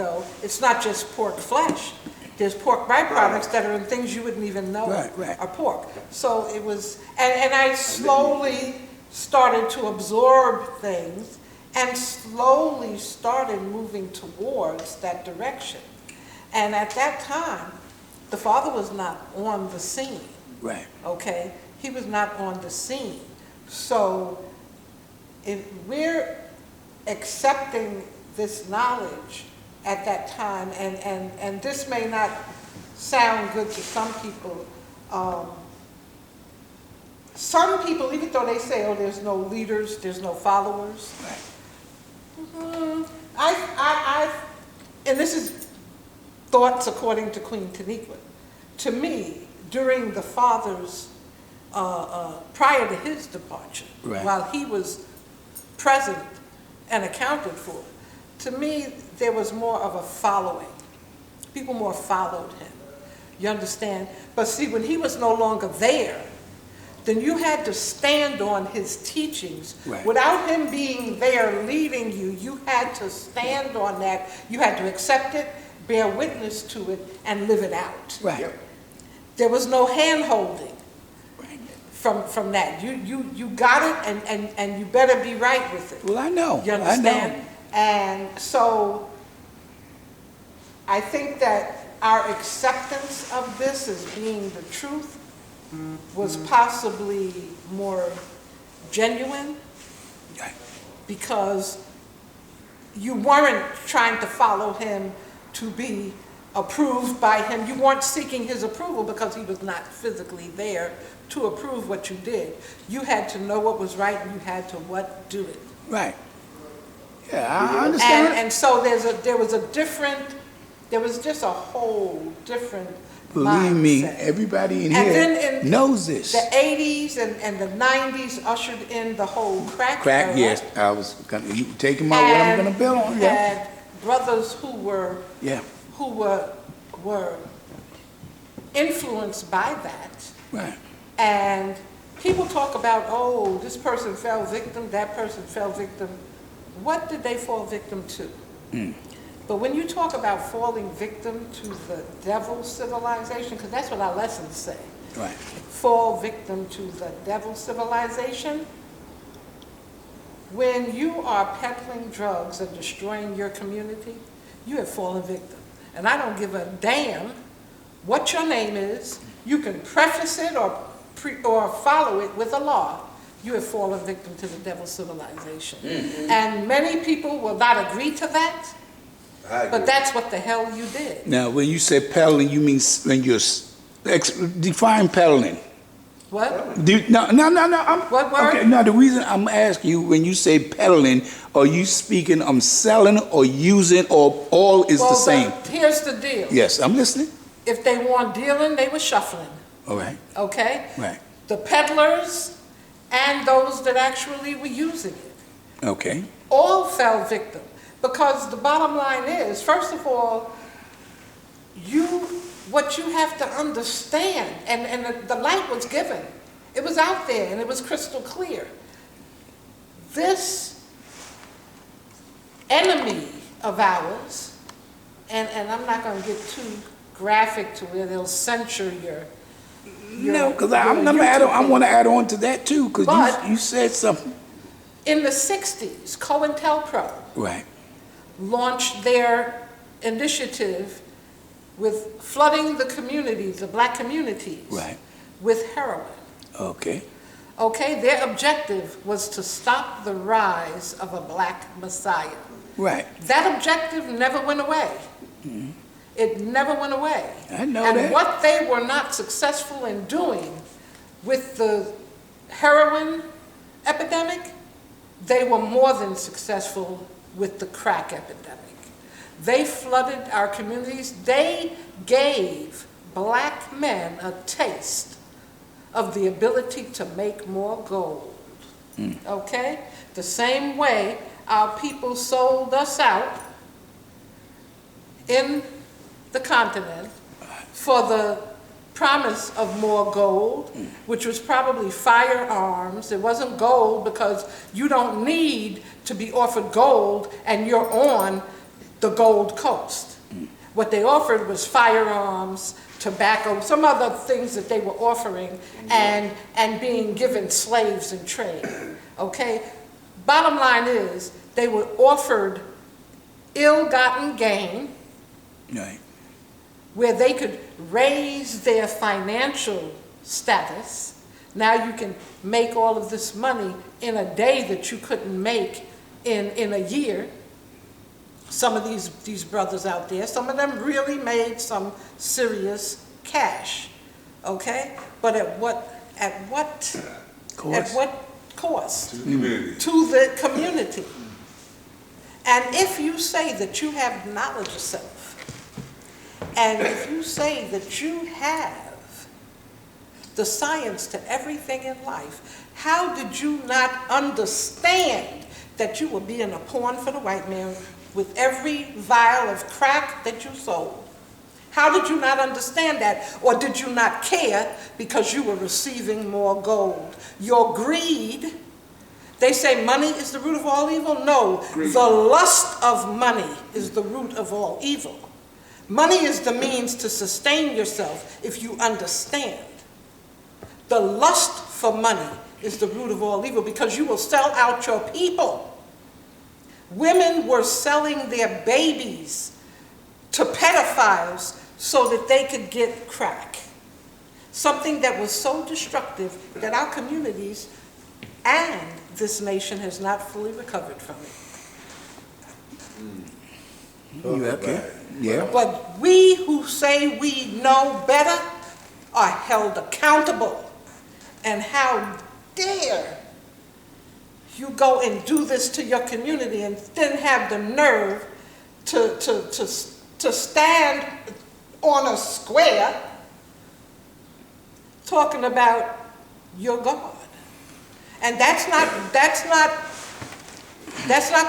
So it's not just pork flesh. There's pork byproducts that are in things you wouldn't even know are pork. So it was, and I slowly started to absorb things and slowly started moving towards that direction. And at that time, the father was not on the scene. Right. Okay? He was not on the scene. So if we're accepting this knowledge at that time, and this may not sound good to some people. Some people, even though they say, oh, there's no leaders, there's no followers. Right. And this is thoughts according to Queen Taniqua. To me, during the father's, prior to his departure, right, while he was present and accounted for, to me, there was more of a following. People more followed him. You understand? But see, when he was no longer there, then you had to stand on his teachings. Right. Without him being there leading you, you had to stand on that. You had to accept it, bear witness to it, and live it out. Right. There was no hand-holding from that. You got it, and you better be right with it. Well, I know. You understand? I know. And so I think that our acceptance of this as being the truth was possibly more genuine, because you weren't trying to follow him to be approved by him. You weren't seeking his approval because he was not physically there to approve what you did. You had to know what was right, and you had to do it. Right. Yeah, I understand. And so there was just a whole different Believe me, mindset. everybody in And here then in knows this. The 80s and the 90s ushered in the whole crack era. Yes, I was you taking my what I'm going to build on. Yeah. Had brothers who were influenced by that. Right. And people talk about, oh, this person fell victim, that person fell victim. What did they fall victim to? Mm. But when you talk about falling victim to the devil's civilization, because that's what our lessons say. Right. Fall victim to the devil's civilization. When you are peddling drugs and destroying your community, you have fallen victim. And I don't give a damn what your name is. You can preface it or follow it with a law. You have fallen victim to the devil's civilization. Mm-hmm. And many people will not agree to that, but that's what the hell you did. Now, when you say peddling, you mean when you're define peddling. What? No. What word? Okay, now the reason I'm asking you, when you say peddling, are you speaking selling or using, or all is the same? Here's the deal. Yes, I'm listening. If they weren't dealing, they were shuffling. All right. Okay? Right. The peddlers and those that actually were using it. Okay. All fell victim. Because the bottom line is, first of all, what you have to understand, and the light was given. It was out there, and it was crystal clear. This enemy of ours, and I'm not going to get too graphic to where they'll censure your no, because I want to add on to that too, because you said something. In the 60s, COINTELPRO right. launched their initiative with flooding the communities, the black communities, right, with heroin. Okay. Okay, their objective was to stop the rise of a black messiah. Right. That objective never went away. Mm-hmm. It never went away. I know and that. And what they were not successful in doing with the heroin epidemic, they were more than successful with the crack epidemic. They flooded our communities. They gave black men a taste of the ability to make more gold. Mm. Okay? The same way our people sold us out in the continent for the promise of more gold, which was probably firearms. It wasn't gold because you don't need to be offered gold and you're on the Gold Coast. What they offered was firearms, tobacco, some other things that they were offering, and being given slaves in trade, okay? Bottom line is, they were offered ill-gotten gain, Right. where they could raise their financial status. Now you can make all of this money in a day that you couldn't make in a year. Some of these brothers out there, some of them really made some serious cash, okay? But at what cost? To the community. To the community. And if you say that you have knowledge of self, and if you say that you have the science to everything in life, how did you not understand that you were being a pawn for the white man with every vial of crack that you sold? How did you not understand that? Or did you not care because you were receiving more gold? Your greed, they say money is the root of all evil. No, Greed. the lust of money is the root of all evil. Money is the means to sustain yourself if you understand. The lust for money is the root of all evil because you will sell out your people. Women were selling their babies to pedophiles so that they could get crack. Something that was so destructive that our communities and this nation has not fully recovered from it. You okay? Yeah. But we who say we know better are held accountable. And how dare you go and do this to your community and then have the nerve to stand on a square talking about your God. And that's not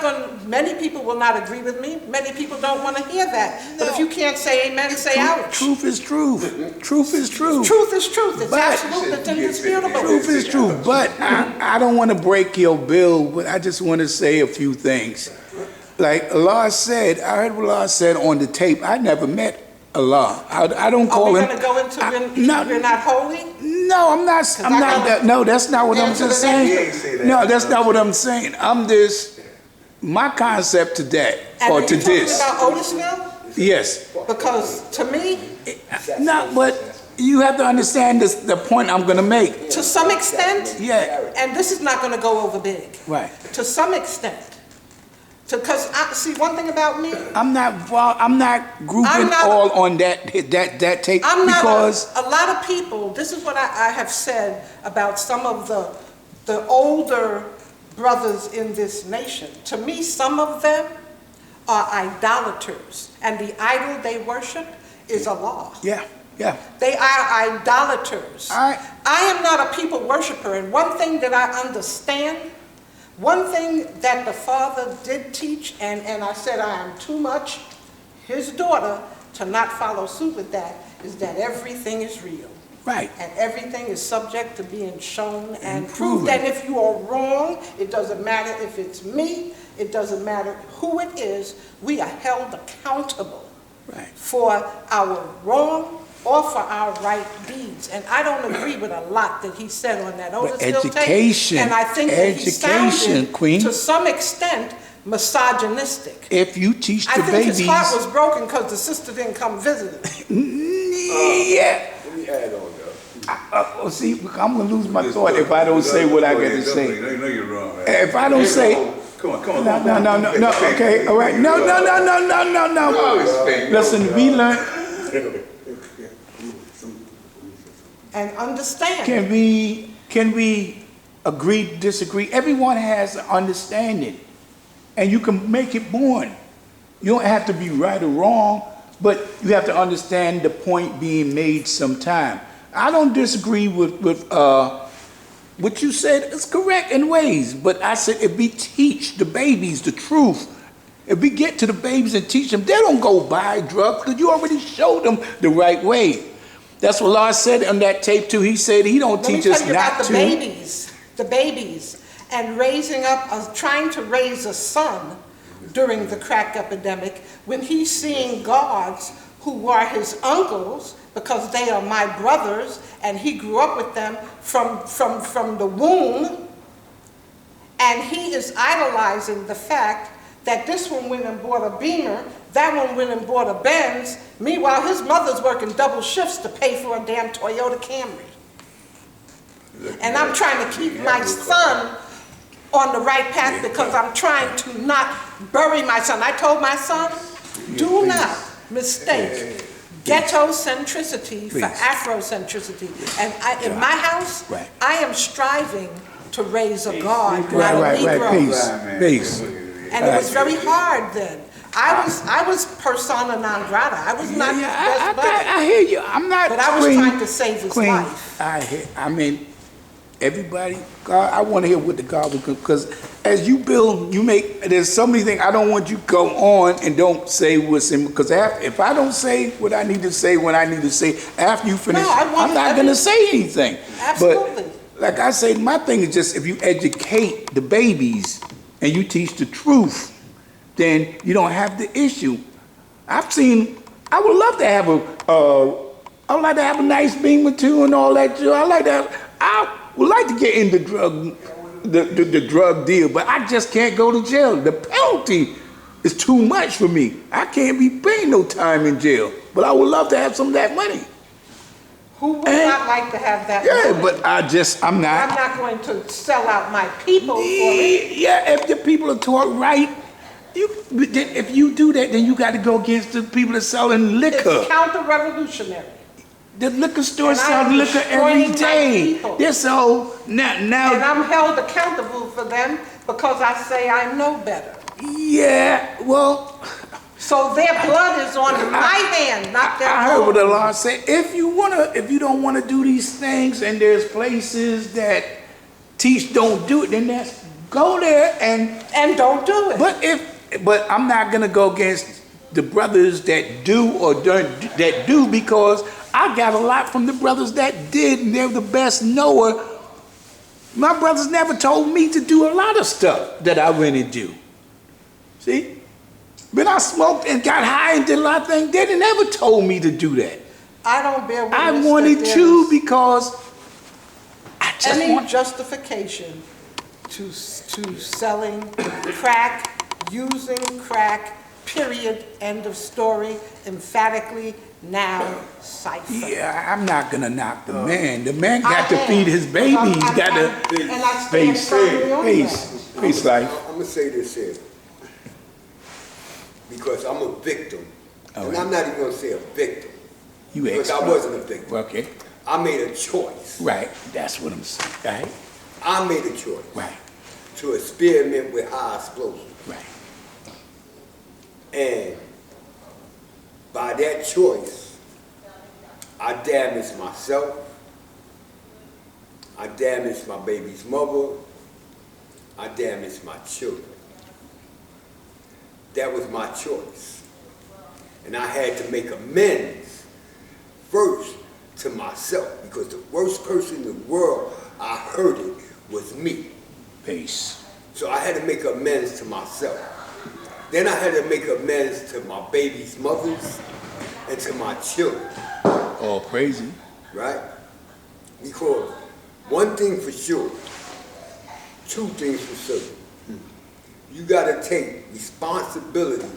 going, many people will not agree with me. Many people don't want to hear that. But if you can't say amen, say ouch. Truth is truth. Truth is truth. Truth is truth. It's But- absolute, it's indisputable. Truth is truth. But I don't want to break your bill, but I just want to say a few things. Like Allah said, I heard what Allah said on the tape. I never met Allah. I don't Are call we him. going to go into when no. we're not holy? No, I'm not. I'm I not gotta that. No, that's not what I'm answer just the next- He saying. ain't say that. No, that's not what I'm saying. I'm just my concept to that And or are to you talking this. about Otisville? Yes. Because to me, No, but you have to understand this, the point I'm going to make. to some extent, Yeah. and this is not going to go over big, Right. to some extent, because see, one thing about me, I'm not grouping I'm not- all on that tape I'm not, because a lot of people, this is what I have said about some of the older brothers in this nation. To me, some of them are idolaters, and the idol they worship is Allah. yeah. They are idolaters. All right. I am not a people worshiper, and one thing that I understand, one thing that the Father did teach, and I said I am too much his daughter to not follow suit with that, is that everything is real. Right. And everything is subject to being shown and proven. proved. And if you are wrong, it doesn't matter if it's me, it doesn't matter who it is, we are held accountable Right. for our wrong or for our right deeds. And I don't agree with a lot that he said on that Otisville tape. education, And I think that he education, sounded, Queen. to some extent, misogynistic. If you teach the I think babies, his heart was broken because the sister didn't come visit him. yeah. Let me add on, though. See, I'm gonna lose my thought if I don't say what I got to say. You know you're wrong, man. If I don't say, Come on. no. Okay, all right. No. Listen, we learn. And understand. Can we agree, disagree? Everyone has an understanding, and you can make it born. You don't have to be right or wrong, but you have to understand the point being made sometime. I don't disagree with what you said. It's correct in ways, but I said if we teach the babies the truth, if we get to the babies and teach them, they don't go buy drugs because you already showed them the right way. That's what Allah said on that tape too. He said he don't teach us not Let to. me tell you about the babies, and raising up, trying to raise a son during the crack epidemic when he's seeing guards who are his uncles because they are my brothers and he grew up with them from the womb, and he is idolizing the fact that this one went and bought a Beamer, that one went and bought a Benz. Meanwhile, his mother's working double shifts to pay for a damn Toyota Camry. And I'm trying to keep my son on the right path because I'm trying to not bury my son. I told my son, do not mistake ghetto-centricity for Afrocentricity. And in my house, I am striving to raise a God, not a Negro. Peace. And it was very hard then. I was persona non grata. I was not his best buddy. I hear you. I'm not. But I was trying to save his life. I mean, everybody. God, I want to hear what the God would, because as you build, you make. There's so many things. I don't want you to go on and don't say what's in. Because if I don't say what I need to say when I need to say after you finish, I'm not going to say anything. Absolutely. But like I say, my thing is just if you educate the babies and you teach the truth, then you don't have the issue. I would love to have I would like to have a nice Beamer too and all that. I would like to get in the drug deal, but I just can't go to jail. The penalty is too much for me. I can't be paying no time in jail, but I would love to have some of that money. Who would not like to have that money? But I'm not. I'm not going to sell out my people for it. Yeah, if the people are taught right, if you do that, then you got to go against the people that selling liquor. It's counter-revolutionary. The liquor stores sell liquor every day. They're so now. And I'm held accountable for them because I say I know better. Yeah, well. So their blood is on my hand, not their own. I heard what the law said. If you don't want to do these things, and there's places that teach don't do it, then go there and don't do it. But I'm not gonna go against the brothers that do or that do, because I got a lot from the brothers that did, and they're the best knower. My brothers never told me to do a lot of stuff that I went and do. See? When I smoked and got high and did a lot of things, they never told me to do that. I don't bear witness. I wanted to because I just any justification to selling crack, using crack, period, end of story, emphatically now cipher. Yeah, I'm not gonna knock the man. The man got to feed his baby. He's got to face life. I'm gonna say this here. Because I'm a victim. Oh, and I'm not even going to say a victim. Because I explain. wasn't a victim. Okay. I made a choice. Right. That's what I'm saying. Right. I made a choice. Right. To experiment with high explosives. Right. And by that choice, I damaged myself. I damaged my baby's mother. I damaged my children. That was my choice. And I had to make amends first to myself, because the worst person in the world I hurted was me. Peace. So I had to make amends to myself. Then I had to make amends to my baby's mothers and to my children. All crazy. Right? Because one thing for sure, two things for certain. You gotta take responsibility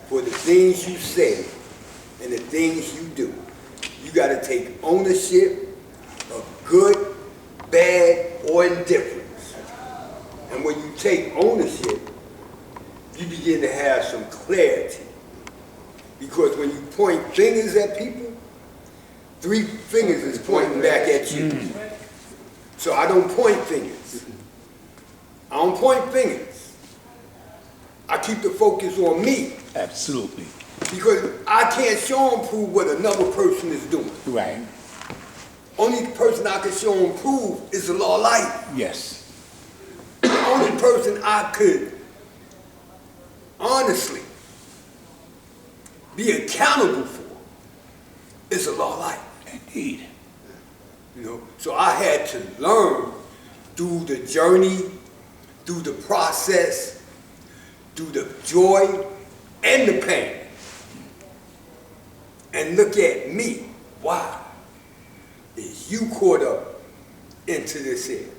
for the things you say and the things you do. You gotta take ownership of good, bad, or indifference. And when you take ownership, you begin to have some clarity. Because when you point fingers at people, 3 fingers is pointing back at you. So I don't point fingers. I don't point fingers. I keep the focus on me. Absolutely. Because I can't show and prove what another person is doing. Right. Only person I can show and prove is the law of life. Yes. The only person I could honestly be accountable for is the law of life. Indeed. You know, so I had to learn through the journey, through the process, through the joy and the pain. And look at me. Why is you caught up into this here?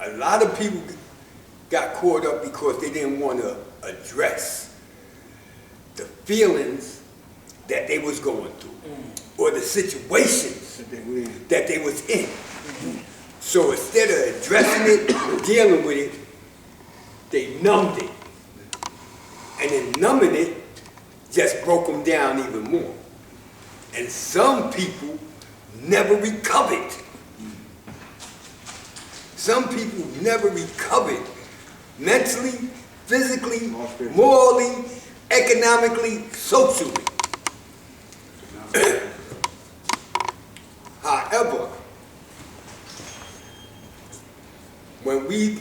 A lot of people got caught up because they didn't want to address the feelings that they was going through or the situations that they was in. So instead of addressing it, dealing with it, they numbed it. And in numbing it, just broke them down even more. And some people never recovered. Some people never recovered mentally, physically, morally, economically, socially. However, when we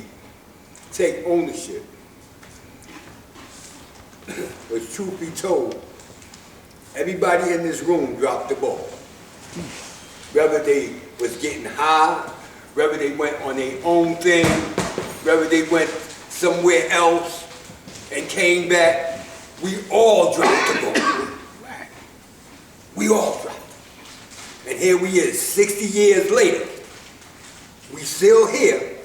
take ownership, but truth be told, everybody in this room dropped the ball. Whether they was getting high, whether they went on their own thing, whether they went somewhere else and came back, we all dropped the ball. We all dropped it. And here we is, 60 years later. We still here,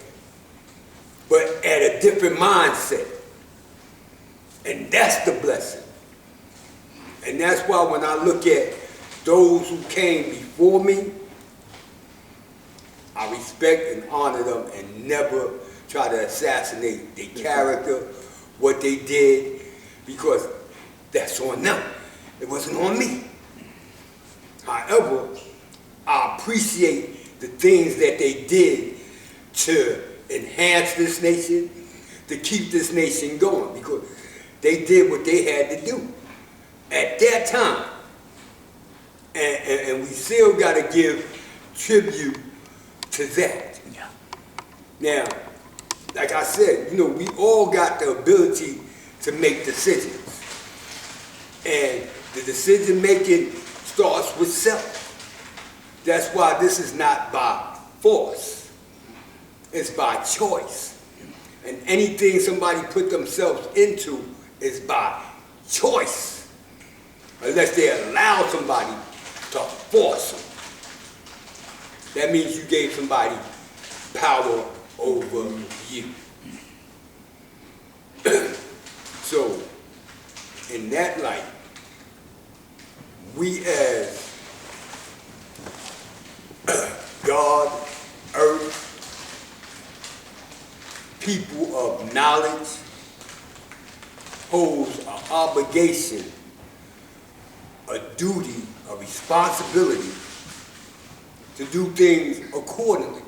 but at a different mindset. And that's the blessing. And that's why when I look at those who came before me, I respect and honor them and never try to assassinate their character, what they did, because that's on them. It wasn't on me. However, I appreciate the things that they did to enhance this nation, to keep this nation going, because they did what they had to do at that time. And we still got to give tribute to that. Yeah. Now, like I said, we all got the ability to make decisions. And the decision making starts with self. That's why this is not by force. It's by choice. And anything somebody put themselves into is by choice. Unless they allow somebody to force them. That means you gave somebody power over you. So, in that light, we as God, earth, people of knowledge, holds an obligation, a duty, a responsibility to do things accordingly.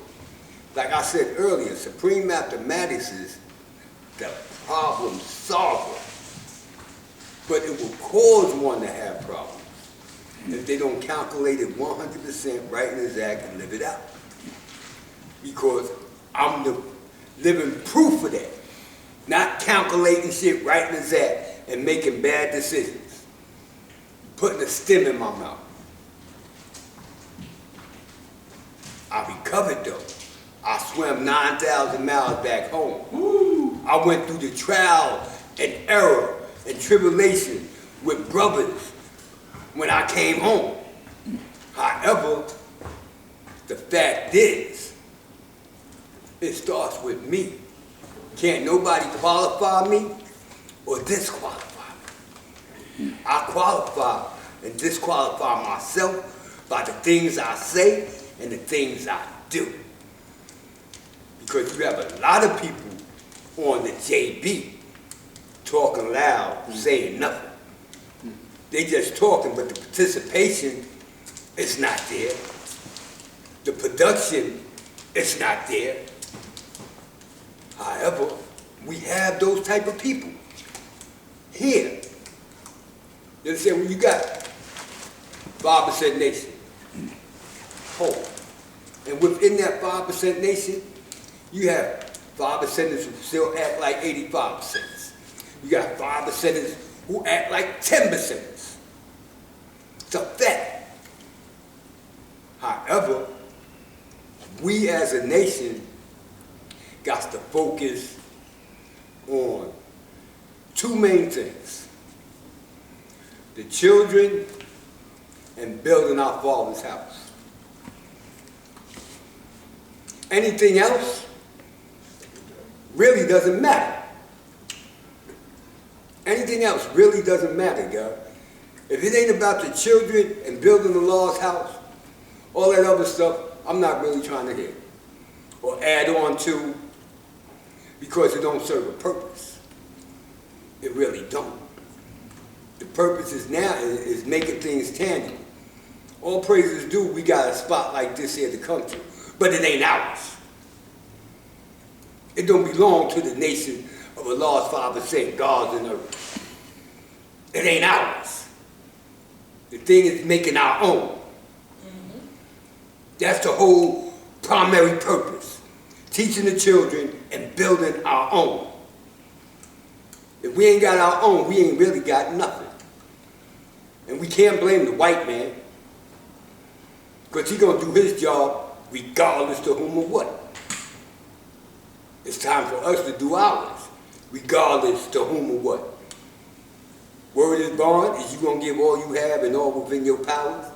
Like I said earlier, supreme mathematics is the problem solver. But it will cause one to have problems if they don't calculate it 100% right and exact and live it out. Because I'm the living proof of that. Not calculating shit right and exact and making bad decisions. Putting a stem in my mouth. I recovered though. I swam 9,000 miles back home. Woo. I went through the trial and error and tribulation with brothers when I came home. However, the fact is, it starts with me. Can't nobody qualify me or disqualify me. I qualify and disqualify myself by the things I say and the things I do. Because you have a lot of people on the JB talking loud, saying nothing. They just talking, but the participation is not there. The production is not there. However, we have those type of people here. You understand? When you got 5% nation, whole, and within that 5% nation, you have 5%ers who still act like 85%. You got 5%ers who act like 10%ers. It's a fact. However, we as a nation got to focus on two main things. The children and building our Father's house. Anything else really doesn't matter. Anything else really doesn't matter, God. If it ain't about the children and building the Lord's house, all that other stuff, I'm not really trying to hear or add on to, because it don't serve a purpose. It really don't. The purpose is now is making things tangible. All praises due, we got a spot like this here to come to, but it ain't ours. It don't belong to the nation of a Lord's Father saying God's in earth. It ain't ours. The thing is making our own. That's the whole primary purpose. Teaching the children and building our own. If we ain't got our own, we ain't really got nothing. And we can't blame the white man, because he's going to do his job regardless to whom or what. It's time for us to do ours, regardless to whom or what. Word is born, is you going to give all you have and all within your powers.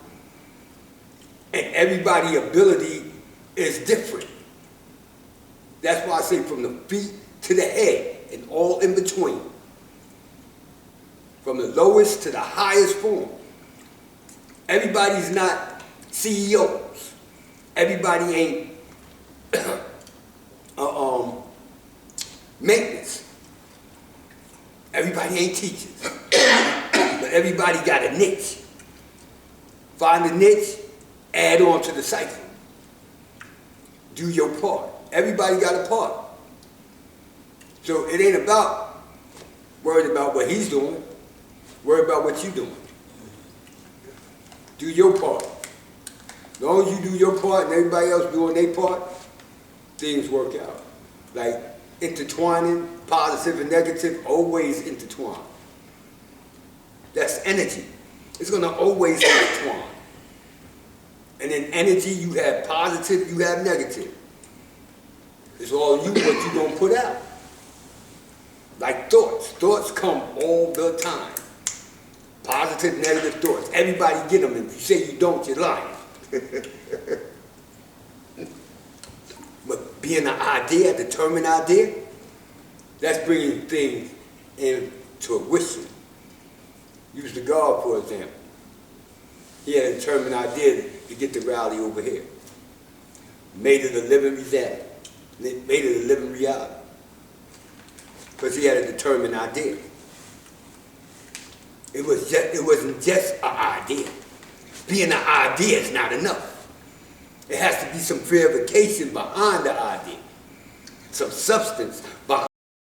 And everybody's ability is different. That's why I say from the feet to the head and all in between. From the lowest to the highest form. Everybody's not CEOs. Everybody ain't maintenance. Everybody ain't teachers. But everybody got a niche. Find a niche, add on to the cycle. Do your part. Everybody got a part. So it ain't about worried about what he's doing. Worry about what you're doing. Do your part. As long as you do your part and everybody else doing their part, things work out. Like intertwining, positive and negative, always intertwine. That's energy. It's going to always intertwine. And in energy, you have positive, you have negative. It's all you, what you going to put out. Like thoughts. Thoughts come all the time. Positive, negative thoughts. Everybody get them. If you say you don't, you're lying. But being an idea, a determined idea, that's bringing things into fruition. Use the God, for example. He had a determined idea to get the rally over here. Made it a living reality. Made it a living reality. Because he had a determined idea. It wasn't just an idea. Being an idea is not enough. It has to be some verification behind the idea. Some substance behind